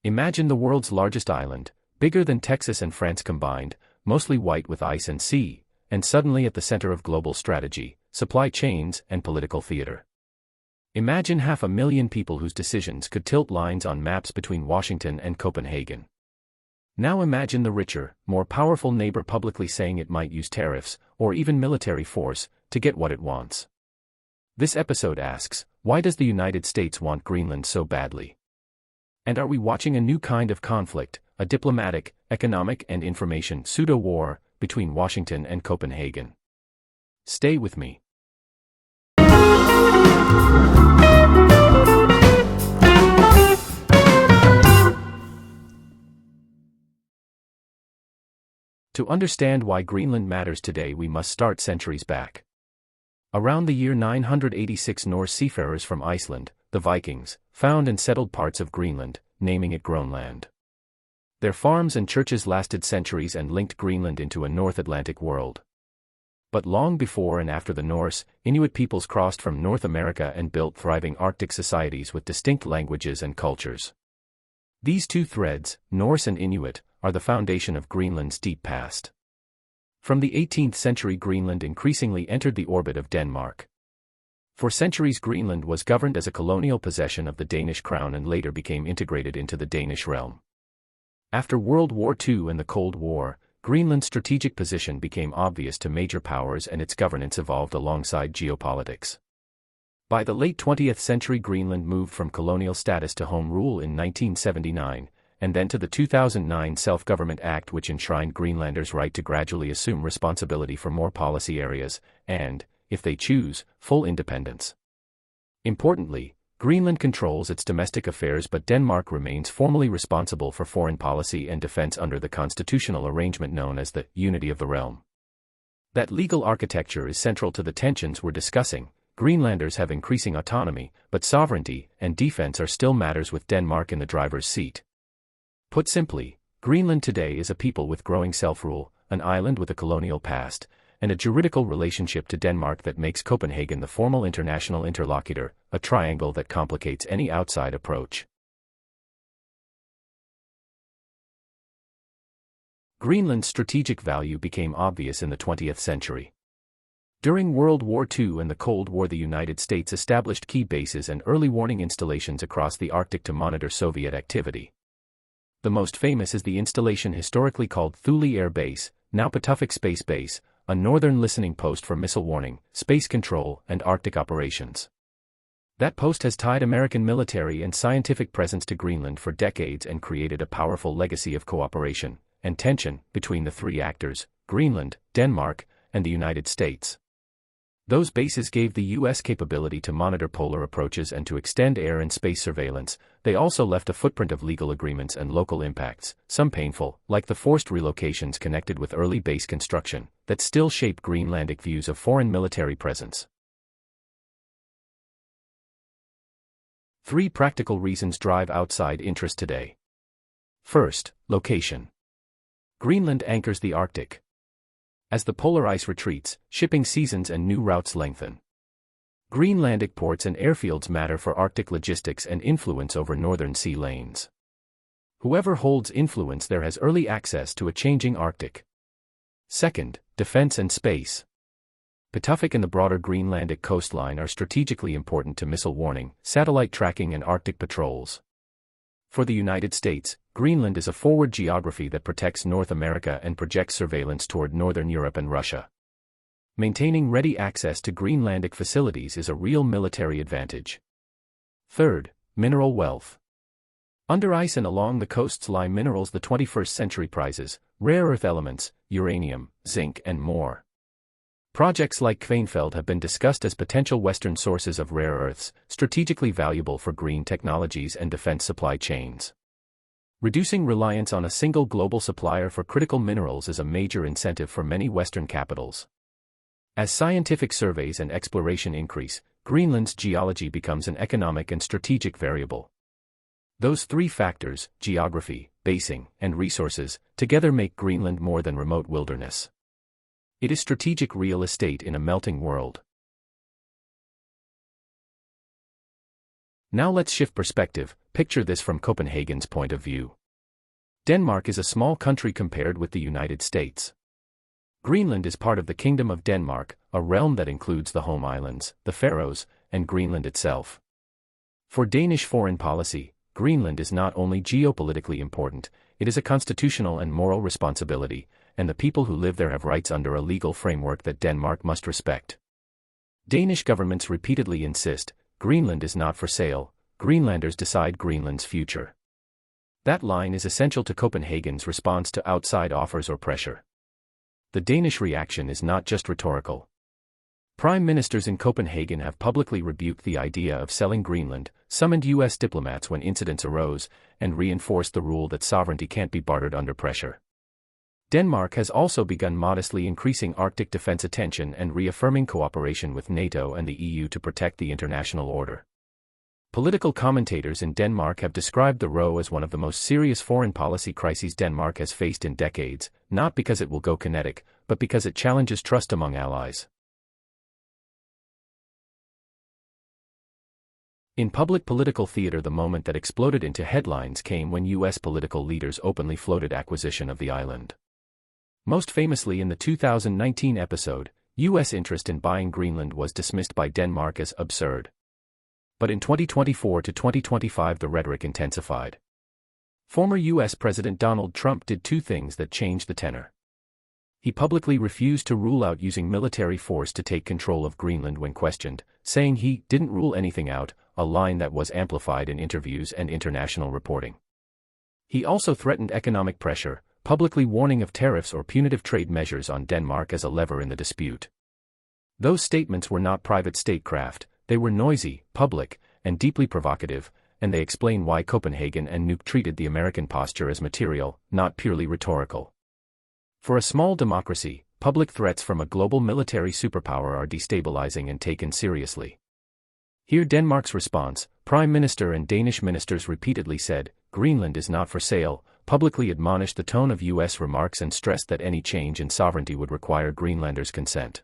Imagine the world's largest island, bigger than Texas and France combined, mostly white with ice and sea, and suddenly at the center of global strategy, supply chains, and political theater. Imagine 500,000 people whose decisions could tilt lines on maps between Washington and Copenhagen. Now imagine the richer, more powerful neighbor publicly saying it might use tariffs, or even military force, to get what it wants. This episode asks, why does the United States want Greenland so badly? And are we watching a new kind of conflict, a diplomatic, economic and information pseudo-war, between Washington and Copenhagen? Stay with me. To understand why Greenland matters today, we must start centuries back. Around the year 986, Norse seafarers from Iceland, the Vikings, found and settled parts of Greenland, naming it Greenland. Their farms and churches lasted centuries and linked Greenland into a North Atlantic world. But long before and after the Norse, Inuit peoples crossed from North America and built thriving Arctic societies with distinct languages and cultures. These two threads, Norse and Inuit, are the foundation of Greenland's deep past. From the 18th century, Greenland increasingly entered the orbit of Denmark. For centuries, Greenland was governed as a colonial possession of the Danish crown and later became integrated into the Danish realm. After World War II and the Cold War, Greenland's strategic position became obvious to major powers and its governance evolved alongside geopolitics. By the late 20th century, Greenland moved from colonial status to home rule in 1979, and then to the 2009 Self-Government Act, which enshrined Greenlanders' right to gradually assume responsibility for more policy areas, and, if they choose, full independence. Importantly, Greenland controls its domestic affairs, but Denmark remains formally responsible for foreign policy and defense under the constitutional arrangement known as the Unity of the Realm. That legal architecture is central to the tensions we're discussing. Greenlanders have increasing autonomy, but sovereignty and defense are still matters with Denmark in the driver's seat. Put simply, Greenland today is a people with growing self-rule, an island with a colonial past, and a juridical relationship to Denmark that makes Copenhagen the formal international interlocutor, a triangle that complicates any outside approach. Greenland's strategic value became obvious in the 20th century. During World War II and the Cold War, the United States established key bases and early warning installations across the Arctic to monitor Soviet activity. The most famous is the installation historically called Thule Air Base, now Pituffik Space Base, a northern listening post for missile warning, space control, and Arctic operations. That post has tied American military and scientific presence to Greenland for decades and created a powerful legacy of cooperation and tension between the three actors, Greenland, Denmark, and the United States. Those bases gave the U.S. capability to monitor polar approaches and to extend air and space surveillance. They also left a footprint of legal agreements and local impacts, some painful, like the forced relocations connected with early base construction, that still shape Greenlandic views of foreign military presence. 3 practical reasons drive outside interest today. First, location. Greenland anchors the Arctic. As the polar ice retreats, shipping seasons and new routes lengthen. Greenlandic ports and airfields matter for Arctic logistics and influence over northern sea lanes. Whoever holds influence there has early access to a changing Arctic. Second, defense and space. Pituffik and the broader Greenlandic coastline are strategically important to missile warning, satellite tracking and Arctic patrols. For the United States, Greenland is a forward geography that protects North America and projects surveillance toward northern Europe and Russia. Maintaining ready access to Greenlandic facilities is a real military advantage. Third, mineral wealth. Under ice and along the coasts lie minerals the 21st century prizes, rare earth elements, uranium, zinc, and more. Projects like Kvanefjeld have been discussed as potential Western sources of rare earths, strategically valuable for green technologies and defense supply chains. Reducing reliance on a single global supplier for critical minerals is a major incentive for many Western capitals. As scientific surveys and exploration increase, Greenland's geology becomes an economic and strategic variable. Those 3 factors, geography, basing, and resources, together make Greenland more than remote wilderness. It is strategic real estate in a melting world. Now let's shift perspective. Picture this from Copenhagen's point of view. Denmark is a small country compared with the United States. Greenland is part of the Kingdom of Denmark, a realm that includes the home islands, the Faroes, and Greenland itself. For Danish foreign policy, Greenland is not only geopolitically important, it is a constitutional and moral responsibility, and the people who live there have rights under a legal framework that Denmark must respect. Danish governments repeatedly insist, Greenland is not for sale, Greenlanders decide Greenland's future. That line is essential to Copenhagen's response to outside offers or pressure. The Danish reaction is not just rhetorical. Prime ministers in Copenhagen have publicly rebuked the idea of selling Greenland, summoned U.S. diplomats when incidents arose, and reinforced the rule that sovereignty can't be bartered under pressure. Denmark has also begun modestly increasing Arctic defense attention and reaffirming cooperation with NATO and the EU to protect the international order. Political commentators in Denmark have described the row as one of the most serious foreign policy crises Denmark has faced in decades, not because it will go kinetic, but because it challenges trust among allies. In public political theater, the moment that exploded into headlines came when U.S. political leaders openly floated acquisition of the island. Most famously in the 2019 episode, U.S. interest in buying Greenland was dismissed by Denmark as absurd. But in 2024 to 2025 the rhetoric intensified. Former U.S. President Donald Trump did two things that changed the tenor. He publicly refused to rule out using military force to take control of Greenland when questioned, saying he didn't rule anything out, a line that was amplified in interviews and international reporting. He also threatened economic pressure, publicly warning of tariffs or punitive trade measures on Denmark as a lever in the dispute. Those statements were not private statecraft, they were noisy, public, and deeply provocative, and they explain why Copenhagen and Nuuk treated the American posture as material, not purely rhetorical. For a small democracy, public threats from a global military superpower are destabilizing and taken seriously. Here Denmark's response: Prime Minister and Danish ministers repeatedly said, Greenland is not for sale, publicly admonished the tone of U.S. remarks and stressed that any change in sovereignty would require Greenlanders' consent.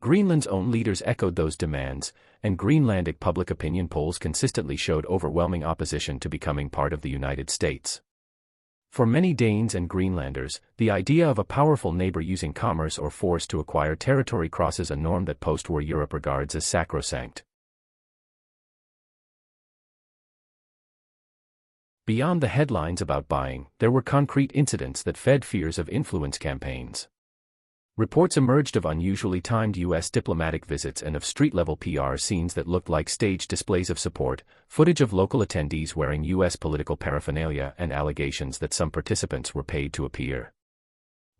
Greenland's own leaders echoed those demands, and Greenlandic public opinion polls consistently showed overwhelming opposition to becoming part of the United States. For many Danes and Greenlanders, the idea of a powerful neighbor using commerce or force to acquire territory crosses a norm that post-war Europe regards as sacrosanct. Beyond the headlines about buying, there were concrete incidents that fed fears of influence campaigns. Reports emerged of unusually timed U.S. diplomatic visits and of street-level PR scenes that looked like staged displays of support, footage of local attendees wearing U.S. political paraphernalia, and allegations that some participants were paid to appear.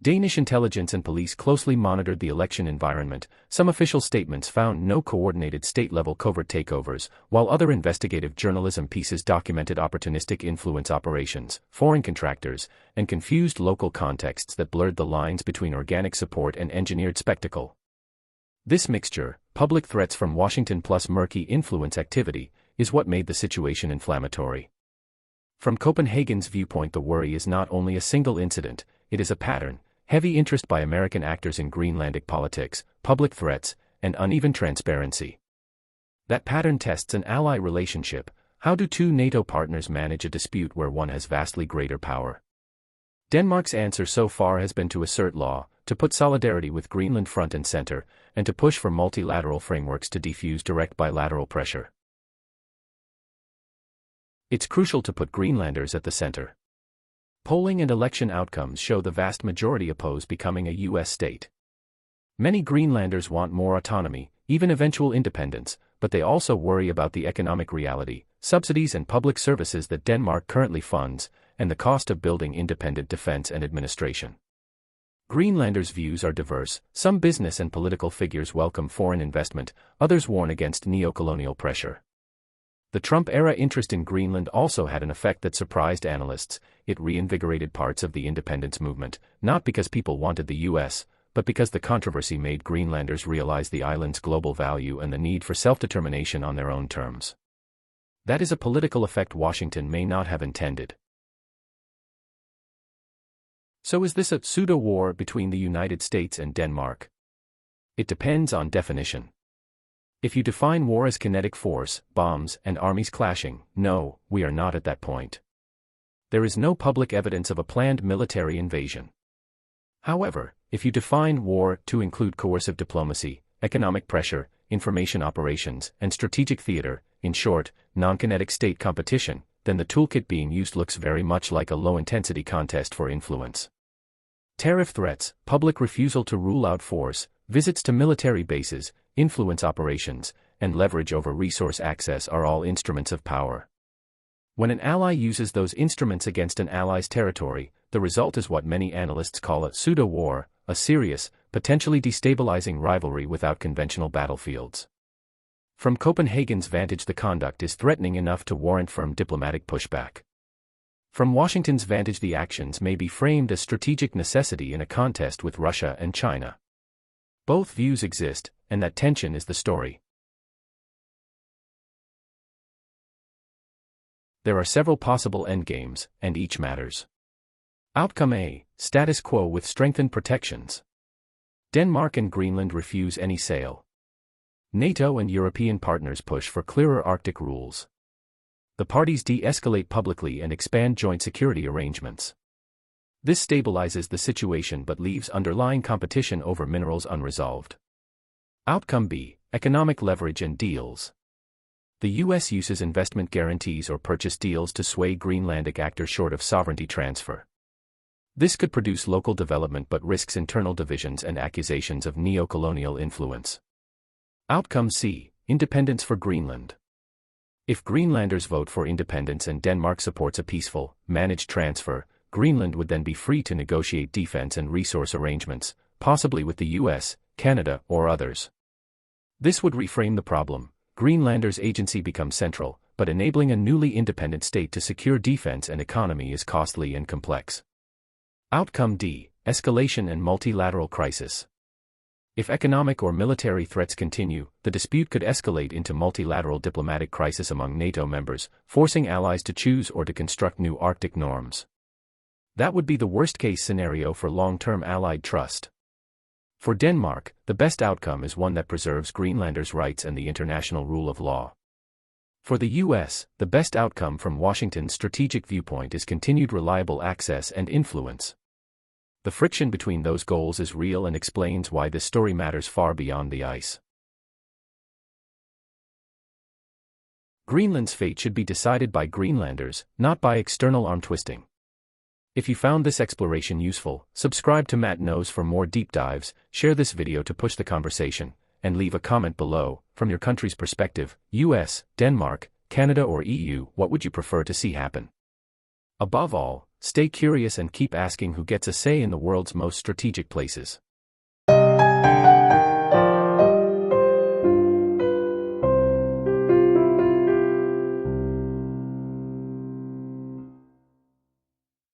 Danish intelligence and police closely monitored the election environment. Some official statements found no coordinated state-level covert takeovers, while other investigative journalism pieces documented opportunistic influence operations, foreign contractors, and confused local contexts that blurred the lines between organic support and engineered spectacle. This mixture, public threats from Washington plus murky influence activity, is what made the situation inflammatory. From Copenhagen's viewpoint, the worry is not only a single incident, it is a pattern: heavy interest by American actors in Greenlandic politics, public threats, and uneven transparency. That pattern tests an ally relationship. How do two NATO partners manage a dispute where one has vastly greater power? Denmark's answer so far has been to assert law, to put solidarity with Greenland front and center, and to push for multilateral frameworks to defuse direct bilateral pressure. It's crucial to put Greenlanders at the center. Polling and election outcomes show the vast majority oppose becoming a U.S. state. Many Greenlanders want more autonomy, even eventual independence, but they also worry about the economic reality, subsidies and public services that Denmark currently funds, and the cost of building independent defense and administration. Greenlanders' views are diverse. Some business and political figures welcome foreign investment, others warn against neo-colonial pressure. The Trump-era interest in Greenland also had an effect that surprised analysts. It reinvigorated parts of the independence movement, not because people wanted the U.S., but because the controversy made Greenlanders realize the island's global value and the need for self-determination on their own terms. That is a political effect Washington may not have intended. So is this a pseudo-war between the United States and Denmark? It depends on definition. If you define war as kinetic force, bombs, and armies clashing, no, we are not at that point. There is no public evidence of a planned military invasion. However, if you define war to include coercive diplomacy, economic pressure, information operations, and strategic theater, in short, non-kinetic state competition, then the toolkit being used looks very much like a low-intensity contest for influence. Tariff threats, public refusal to rule out force, visits to military bases, influence operations, and leverage over resource access are all instruments of power. When an ally uses those instruments against an ally's territory, the result is what many analysts call a pseudo-war, a serious, potentially destabilizing rivalry without conventional battlefields. From Copenhagen's vantage, the conduct is threatening enough to warrant firm diplomatic pushback. From Washington's vantage, the actions may be framed as strategic necessity in a contest with Russia and China. Both views exist, and that tension is the story. There are several possible endgames, and each matters. Outcome A: status quo with strengthened protections. Denmark and Greenland refuse any sale. NATO and European partners push for clearer Arctic rules. The parties de-escalate publicly and expand joint security arrangements. This stabilizes the situation but leaves underlying competition over minerals unresolved. Outcome B: economic leverage and deals. The U.S. uses investment guarantees or purchase deals to sway Greenlandic actors short of sovereignty transfer. This could produce local development but risks internal divisions and accusations of neo-colonial influence. Outcome C: independence for Greenland. If Greenlanders vote for independence and Denmark supports a peaceful, managed transfer, Greenland would then be free to negotiate defense and resource arrangements, possibly with the US, Canada, or others. This would reframe the problem. Greenlanders' agency becomes central, but enabling a newly independent state to secure defense and economy is costly and complex. Outcome D: escalation and multilateral crisis. If economic or military threats continue, the dispute could escalate into multilateral diplomatic crisis among NATO members, forcing allies to choose or to construct new Arctic norms. That would be the worst-case scenario for long-term Allied trust. For Denmark, the best outcome is one that preserves Greenlanders' rights and the international rule of law. For the U.S., the best outcome from Washington's strategic viewpoint is continued reliable access and influence. The friction between those goals is real and explains why this story matters far beyond the ice. Greenland's fate should be decided by Greenlanders, not by external arm-twisting. If you found this exploration useful, subscribe to Matt Knows for more deep dives, share this video to push the conversation, and leave a comment below. From your country's perspective, US, Denmark, Canada or EU, what would you prefer to see happen? Above all, stay curious and keep asking who gets a say in the world's most strategic places.